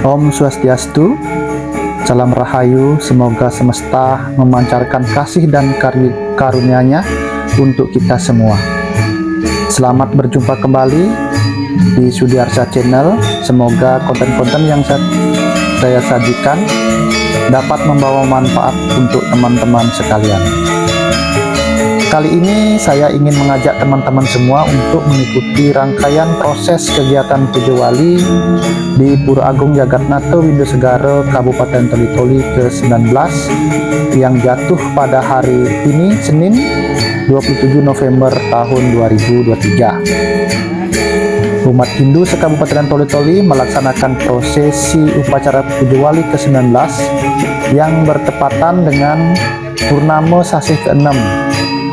Om Swastiastu, Salam Rahayu, semoga semesta memancarkan kasih dan karunia-Nya untuk kita semua. Selamat berjumpa kembali di Sudiarsa Channel. Semoga konten-konten yang saya sajikan dapat membawa manfaat untuk teman-teman sekalian. Kali ini saya ingin mengajak teman-teman semua untuk mengikuti rangkaian proses kegiatan Pujo Wali di Pura Agung Jagatnata Windosegara Kabupaten Toli-Toli ke-19 yang jatuh pada hari ini Senin 27 November tahun 2023. Umat Hindu se-Kabupaten Toli-Toli melaksanakan prosesi upacara Pujo Wali ke-19 yang bertepatan dengan Purnama Sasih ke-6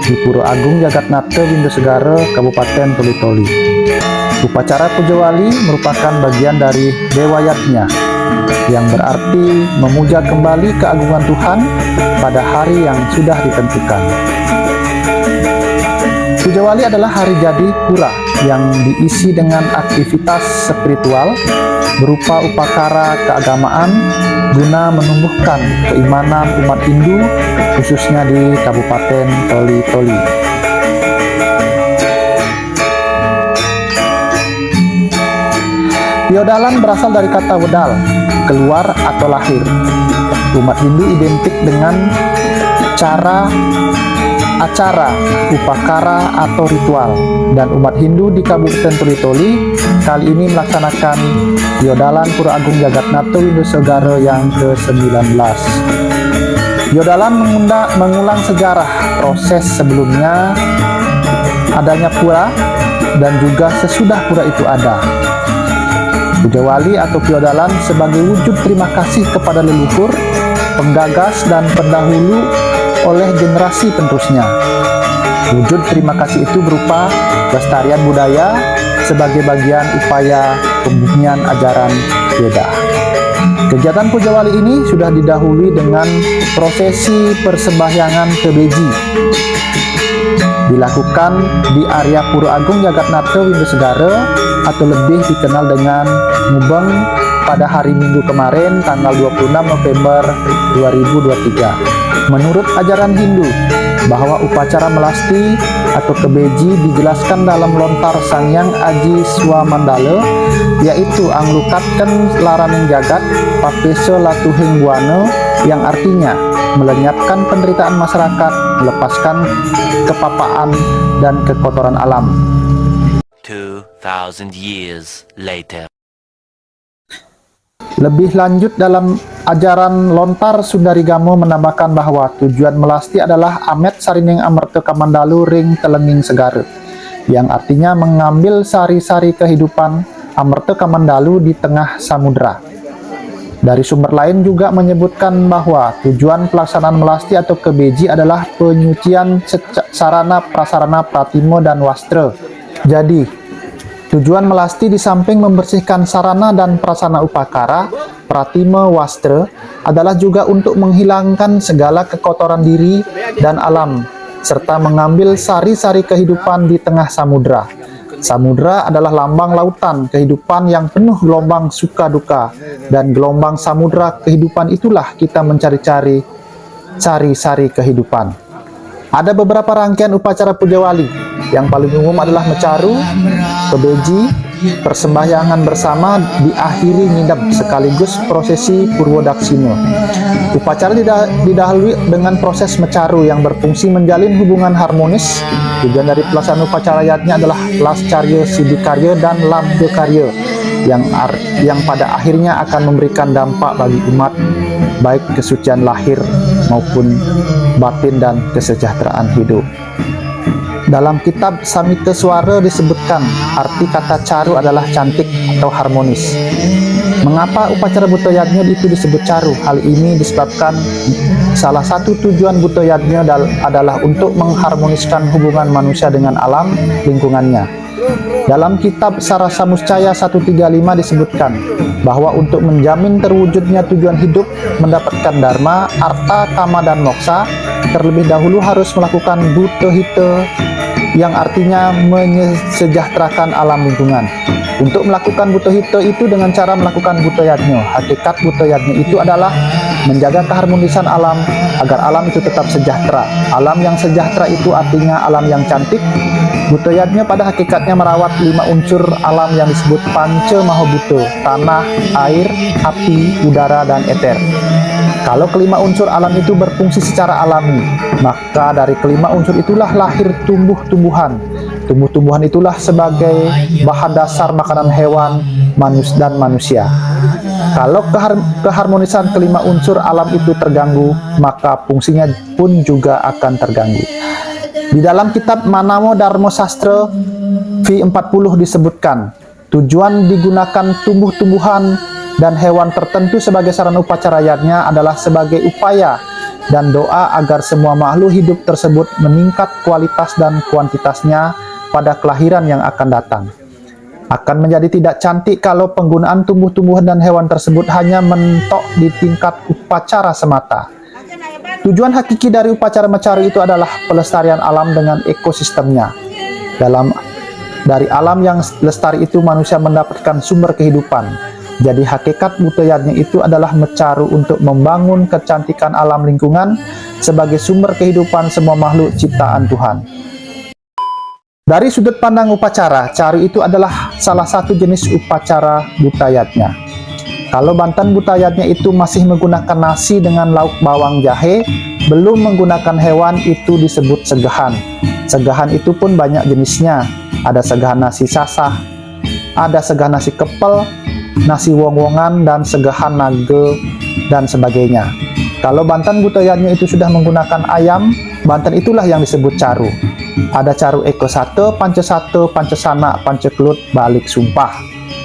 di Pura Agung Jagatnata Windosegara Kabupaten Toli-Toli. Upacara Pujo Wali merupakan bagian dari Dewayatnya, yang berarti memuja kembali keagungan Tuhan pada hari yang sudah ditentukan. Pujo Wali adalah hari jadi pura yang diisi dengan aktivitas spiritual berupa upakara keagamaan guna menumbuhkan keimanan umat Hindu khususnya di Kabupaten Toli-Toli. Piodalan berasal dari kata wedal, keluar atau lahir. Umat Hindu identik dengan acara, upakara atau ritual, dan umat Hindu di Kabupaten Toli-Toli kali ini melaksanakan Piodalan Pura Agung Jagatnata Windosegara yang ke-19. Piodalan mengulang sejarah proses sebelumnya adanya pura dan juga sesudah pura itu ada. Pujo Wali atau Piodalan sebagai wujud terima kasih kepada leluhur, penggagas dan pendahulu oleh generasi penerusnya. Wujud terima kasih itu berupa pelestarian budaya sebagai bagian upaya pembumian ajaran Weda. Kegiatan Pujo Wali ini sudah didahului dengan prosesi persembahyangan ke beji. Dilakukan di area Pura Agung Jagatnata Windosegara atau lebih dikenal dengan Ngubeng pada hari Minggu kemarin tanggal 26 November 2023. Menurut ajaran Hindu, bahwa upacara melasti atau kebeji dijelaskan dalam lontar Sangyang Aji Swamandala, yaitu anglukatkan laraning jagat papesa latuhing buana, yang artinya melenyapkan penderitaan masyarakat, melepaskan kepapaan dan kekotoran alam. 2000 years later. Lebih lanjut dalam ajaran lontar Sundarigamo menambahkan bahwa tujuan melasti adalah Amet Sarining Amerta Kamandalu Ring Telenging Segara, yang artinya mengambil sari-sari kehidupan Amerta Kamandalu di tengah samudra. Dari sumber lain juga menyebutkan bahwa tujuan pelaksanaan melasti atau kebeji adalah penyucian sarana prasarana pratimo dan wastra. Jadi, tujuan melasti di samping membersihkan sarana dan prasarana upakara, pratima wastra, adalah juga untuk menghilangkan segala kekotoran diri dan alam, serta mengambil sari-sari kehidupan di tengah samudra. Samudra adalah lambang lautan kehidupan yang penuh gelombang suka duka, dan gelombang samudra kehidupan itulah kita mencari-cari sari-sari kehidupan. Ada beberapa rangkaian upacara Pujo Wali. Yang paling umum adalah mecaru, kebeji, persembahyangan bersama diakhiri ngidap sekaligus prosesi Purwodaksina. Upacara didahului dengan proses mecaru yang berfungsi menjalin hubungan harmonis. Tujuan dari pelaksanaan upacara yatnya adalah lascarya sidikarya dan labdakarya yang pada akhirnya akan memberikan dampak bagi umat, baik kesucian lahir maupun batin dan kesejahteraan hidup. Dalam kitab Samita Swara disebutkan arti kata caru adalah cantik atau harmonis. Mengapa upacara Buta Yajna itu disebut caru? Hal ini disebabkan salah satu tujuan Buta Yajna adalah untuk mengharmoniskan hubungan manusia dengan alam lingkungannya. Dalam kitab Sarasa Muscaya 135 disebutkan bahwa untuk menjamin terwujudnya tujuan hidup mendapatkan dharma, arta, kama, dan moksa, terlebih dahulu harus melakukan buta hita yang artinya mensejahterakan alam lingkungan. Untuk melakukan buto hito itu dengan cara melakukan buto yatnyo. Hakikat buto yatnyo itu adalah menjaga keharmonisan alam agar alam itu tetap sejahtera. Alam yang sejahtera itu artinya alam yang cantik. Buto yatnyo pada hakikatnya merawat 5 unsur alam yang disebut panca mahabuto: tanah, air, api, udara, dan eter. Kalau kelima unsur alam itu berfungsi secara alami, maka dari kelima unsur itulah lahir tumbuh-tumbuhan. Tumbuh-tumbuhan itulah sebagai bahan dasar makanan hewan, dan manusia. Kalau keharmonisan kelima unsur alam itu terganggu, maka fungsinya pun juga akan terganggu. Di dalam kitab Manamo Dharma Sastra V40 disebutkan, tujuan digunakan tumbuh-tumbuhan dan hewan tertentu sebagai sarana upacara yatnya adalah sebagai upaya dan doa agar semua makhluk hidup tersebut meningkat kualitas dan kuantitasnya pada kelahiran yang akan datang. Akan menjadi tidak cantik kalau penggunaan tumbuh-tumbuhan dan hewan tersebut hanya mentok di tingkat upacara semata. Tujuan hakiki dari upacara mencari itu adalah pelestarian alam dengan ekosistemnya. Dari alam yang lestari itu manusia mendapatkan sumber kehidupan. Jadi hakikat buto yatnya itu adalah mecaru untuk membangun kecantikan alam lingkungan sebagai sumber kehidupan semua makhluk ciptaan Tuhan. Dari sudut pandang upacara, cari itu adalah salah satu jenis upacara buta yatnya. Kalau Banten buta yatnya itu masih menggunakan nasi dengan lauk bawang jahe, belum menggunakan hewan, itu disebut segahan. Segahan itu pun banyak jenisnya. Ada segahan nasi sasah, ada segahan nasi kepel, nasi wong-wongan, dan segahan nage, dan sebagainya. Kalau Banten buta yatnya itu sudah menggunakan ayam, Banten itulah yang disebut caru. Ada caru eko sate, pancasana, panceklut, balik sumpah.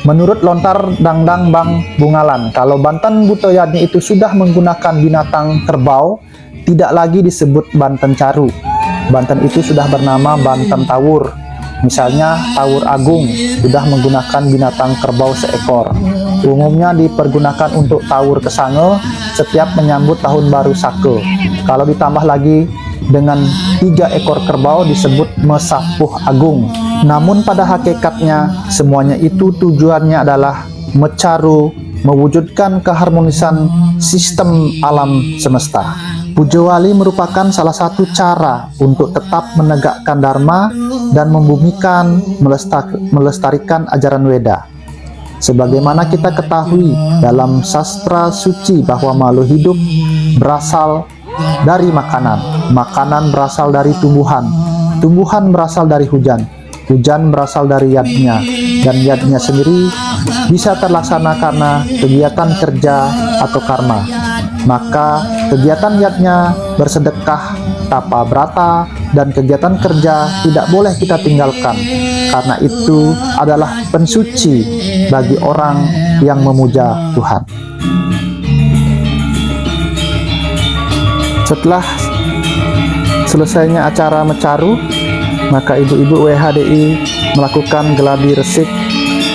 Menurut lontar dangdang Bang Bungalan, kalau Banten buto yatnya itu sudah menggunakan binatang kerbau, tidak lagi disebut Banten caru. Banten itu sudah bernama Banten tawur. Misalnya tawur agung sudah menggunakan binatang kerbau seekor. Umumnya dipergunakan untuk tawur kesange setiap menyambut tahun baru Sake. Kalau ditambah lagi dengan 3 ekor kerbau disebut mesapuh agung. Namun pada hakikatnya semuanya itu tujuannya adalah mecaru, mewujudkan keharmonisan sistem alam semesta. Puja wali merupakan salah satu cara untuk tetap menegakkan dharma dan membumikan, melestarikan ajaran Weda. Sebagaimana kita ketahui dalam sastra suci bahwa makhluk hidup berasal dari makanan, makanan berasal dari tumbuhan, tumbuhan berasal dari hujan, hujan berasal dari yatnya, dan yatnya sendiri bisa terlaksana karena kegiatan kerja atau karma. Maka kegiatan yatnya bersedekah, tapa brata, dan kegiatan kerja tidak boleh kita tinggalkan, karena itu adalah pensuci bagi orang yang memuja Tuhan. Setelah selesainya acara mecaru, maka ibu-ibu WHDI melakukan geladi resik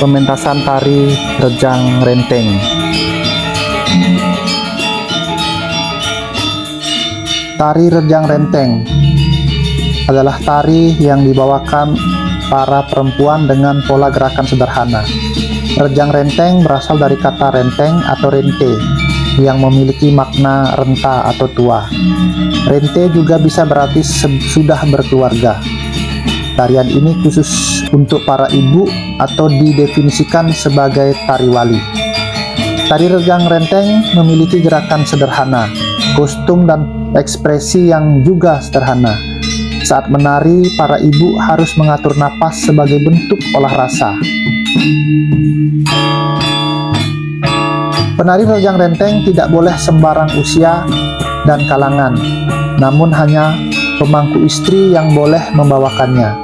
pementasan tari Rejang Renteng. Tari Rejang Renteng adalah tari yang dibawakan para perempuan dengan pola gerakan sederhana. Rejang Renteng berasal dari kata renteng atau rente yang memiliki makna renta atau tua. Rente juga bisa berarti sudah berkeluarga. Tarian ini khusus untuk para ibu atau didefinisikan sebagai tari wali. Tari Rejang Renteng memiliki gerakan sederhana, kostum dan ekspresi yang juga sederhana. Saat menari, para ibu harus mengatur napas sebagai bentuk olah rasa. Penari Rejang Renteng tidak boleh sembarang usia dan kalangan, namun hanya pemangku istri yang boleh membawakannya,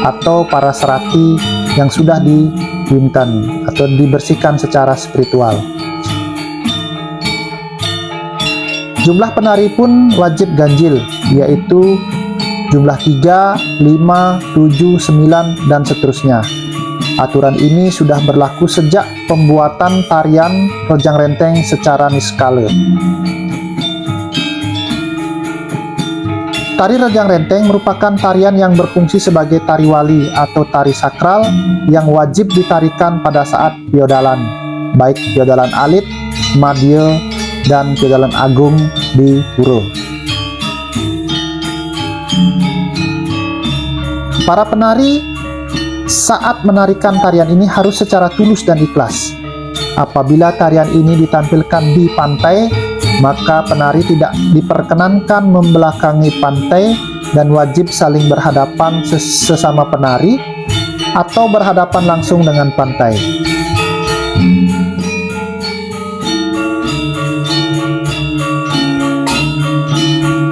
atau para serati yang sudah dibintan atau dibersihkan secara spiritual. Jumlah penari pun wajib ganjil, yaitu jumlah 3, 5, 7, 9, dan seterusnya. Aturan ini sudah berlaku sejak pembuatan tarian Rejang Renteng secara niskala. Tari Rejang Renteng merupakan tarian yang berfungsi sebagai tari wali atau tari sakral yang wajib ditarikan pada saat piodalan, baik piodalan alit, madya, dan piodalan agung di pura. Para penari saat menarikan tarian ini harus secara tulus dan ikhlas. Apabila tarian ini ditampilkan di pantai, maka penari tidak diperkenankan membelakangi pantai dan wajib saling berhadapan sesama penari atau berhadapan langsung dengan pantai.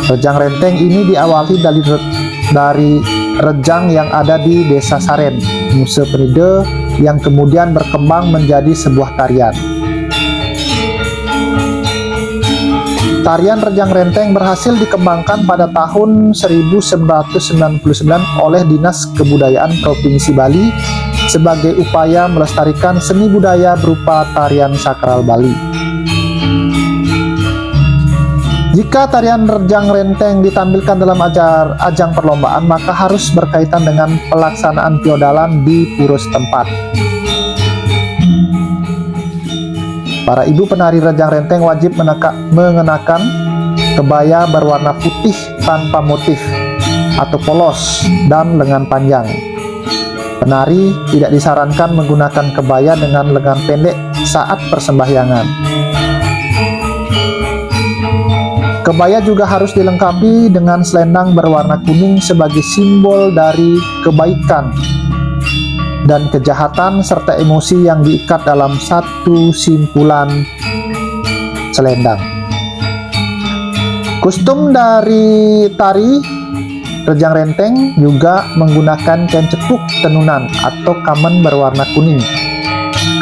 Rejang Renteng ini diawali dari rejang yang ada di Desa Saren, Nusa Penida, yang kemudian berkembang menjadi sebuah tarian. Tarian Rejang Renteng berhasil dikembangkan pada tahun 1999 oleh Dinas Kebudayaan Provinsi Bali sebagai upaya melestarikan seni budaya berupa tarian sakral Bali. Jika tarian Rejang Renteng ditampilkan dalam ajang perlombaan, maka harus berkaitan dengan pelaksanaan piodalan di pura setempat. Para ibu penari Rejang Renteng wajib mengenakan kebaya berwarna putih tanpa motif atau polos dan lengan panjang. Penari tidak disarankan menggunakan kebaya dengan lengan pendek saat persembahyangan. Kebaya juga harus dilengkapi dengan selendang berwarna kuning sebagai simbol dari kebaikan dan kejahatan serta emosi yang diikat dalam satu simpulan selendang. Kostum dari tari Rejang Renteng juga menggunakan kain cekuk tenunan atau kamen berwarna kuning.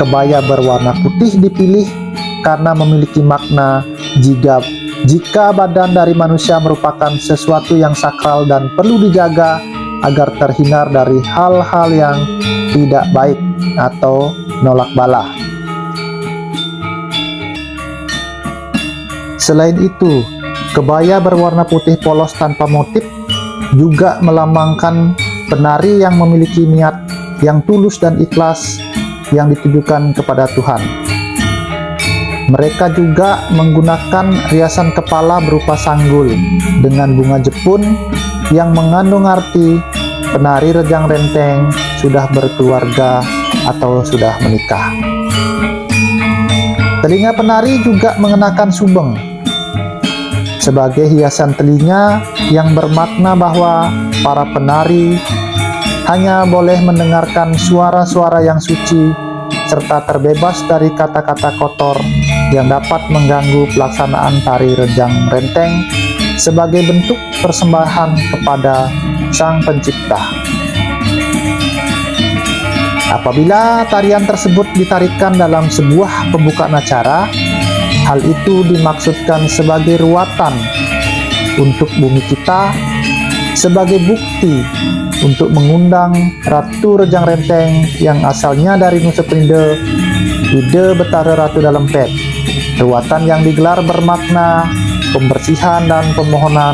Kebaya berwarna putih dipilih karena memiliki makna jika badan dari manusia merupakan sesuatu yang sakral dan perlu dijaga agar terhindar dari hal-hal yang tidak baik atau nolak bala. Selain itu, kebaya berwarna putih polos tanpa motif juga melambangkan penari yang memiliki niat yang tulus dan ikhlas yang ditujukan kepada Tuhan. Mereka juga menggunakan riasan kepala berupa sanggul dengan bunga jepun yang mengandung arti penari Rejang Renteng sudah berkeluarga atau sudah menikah. Telinga penari juga mengenakan subeng sebagai hiasan telinga yang bermakna bahwa para penari hanya boleh mendengarkan suara-suara yang suci serta terbebas dari kata-kata kotor yang dapat mengganggu pelaksanaan tari Rejang Renteng sebagai bentuk persembahan kepada Sang Pencipta. Apabila tarian tersebut ditarikan dalam sebuah pembukaan acara, hal itu dimaksudkan sebagai ruatan untuk bumi kita, sebagai bukti untuk mengundang Ratu Rejang Renteng yang asalnya dari Nusa Penida, Ide Betara Ratu Dalempet. Ruatan yang digelar bermakna pembersihan dan pemohonan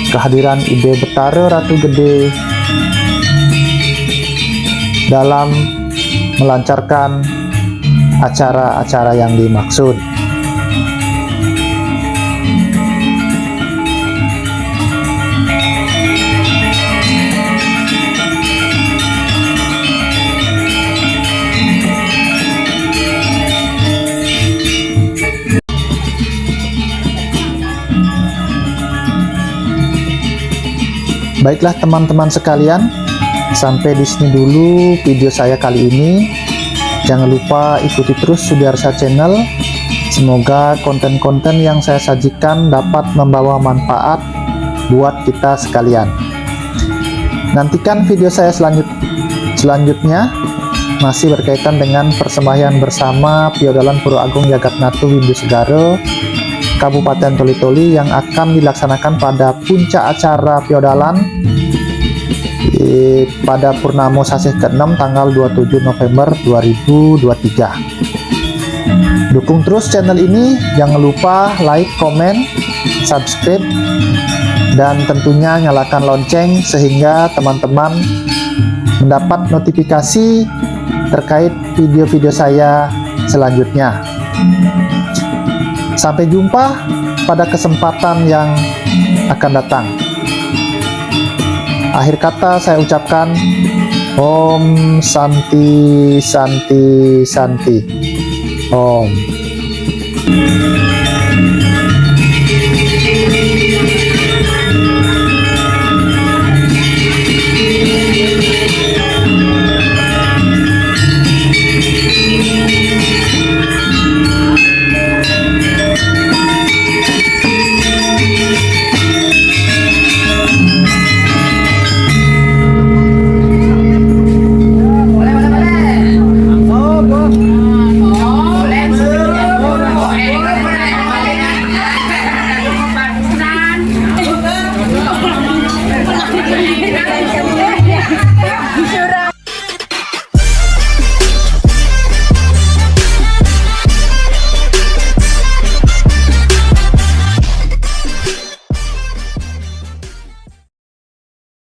kehadiran Ide Betara Ratu Gede dalam melancarkan acara-acara yang dimaksud. Baiklah teman-teman sekalian, sampai di sini dulu video saya kali ini. Jangan lupa ikuti terus Sudiarsa Channel. Semoga konten-konten yang saya sajikan dapat membawa manfaat buat kita sekalian. Nantikan video saya selanjutnya masih berkaitan dengan persembahyaan bersama Piodalan Pura Agung Jagatnatu Windu Segara, Kabupaten Toli-Toli yang akan dilaksanakan pada puncak acara Piodalan pada Purnamo Sasih ke-6 tanggal 27 November 2023. Dukung terus channel ini, jangan lupa like, komen, subscribe, dan tentunya nyalakan lonceng sehingga teman-teman mendapat notifikasi terkait video-video saya selanjutnya. Sampai jumpa pada kesempatan yang akan datang. Akhir kata saya ucapkan Om Santi Santi Santi Om.